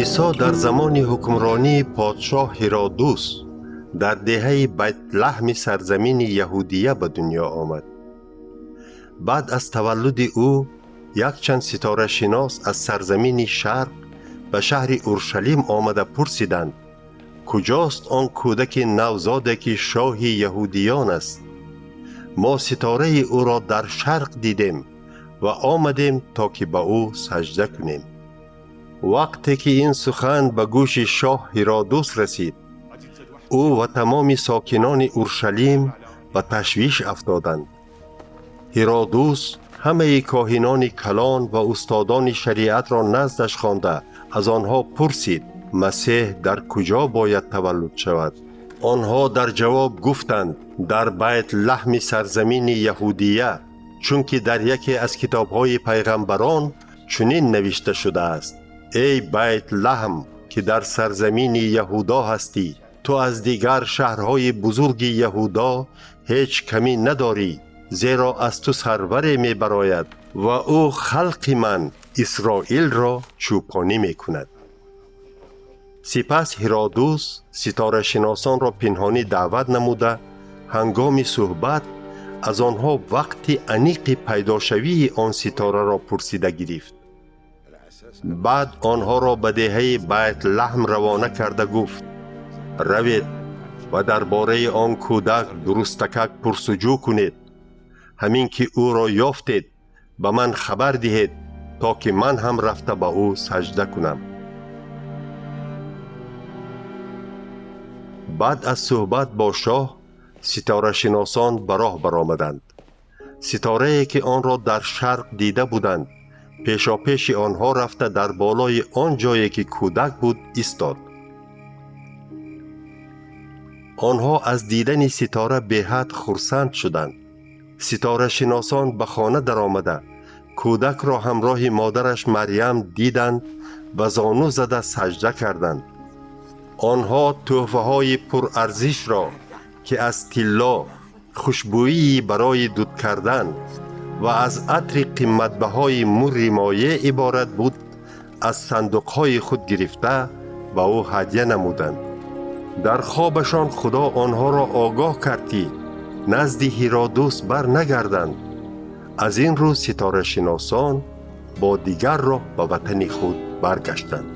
عیسی در زمان حکمرانی پادشاه هرودوس در دهه بیت لحم سرزمین یهودیه به دنیا آمد. بعد از تولد او یک چند ستاره شناس از سرزمین شرق به شهر اورشلیم آمده پرسیدند کجاست آن کودک نوزاده که شاه یهودیان است؟ ما ستاره او را در شرق دیدیم و آمدیم تا که به او سجده کنیم. وقتی که این سخن به گوش شاه هرودوس رسید، او و تمام ساکنان اورشلیم به تشویش افتادند. هرودوس همه کاهنان کلان و استادان شریعت را نزدش خوانده از آنها پرسید مسیح در کجا باید تولد شود؟ آنها در جواب گفتند در بیت لحم سرزمین یهودیه، چون که در یکی از کتاب‌های پیغمبران چنین نوشته شده است: ای بیت لحم که در سرزمین یهودا هستی، تو از دیگر شهرهای بزرگ یهودا هیچ کمی نداری، زیرا از تو سروری می براید و او خلق من اسرائیل را چوپانی می کند. سپس هرودوس ستاره شناسان را پنهانی دعوت نموده هنگام صحبت از آنها وقتی انیق پیداشوی آن ستاره را پرسیده گرفت. بعد آنها را به دهه بیت لحم روانه کرده گفت روید و درباره آن کودک درستکک پرسجو کنید. همین که او را یافتید به من خبر دهید تا که من هم رفته به او سجده کنم. بعد از صحبت با شاه ستاره شناسان به راه برآمدند. ستاره‌ای که آن را در شرق دیده بودند پیشا پیش آنها رفته در بالای آن جایی که کودک بود ایستاد. آنها از دیدن ستاره به حد خرسند شدند. ستاره شناسان به خانه در آمده کودک را همراه مادرش مریم دیدند و زانو زده سجده کردند. آنها تحفه های پر ارزش را که از طلا، خوشبویی برای دود کردن و از عطر قیمت‌بهای مر مایه عبارت بود از صندوق‌های خود گرفته به او هدیه نمودند. در خوابشان خدا آنها را آگاه کرد که نزد هرودوس بر نگردند. از این رو ستاره شناسان با دیگر راه به وطن خود برگشتند.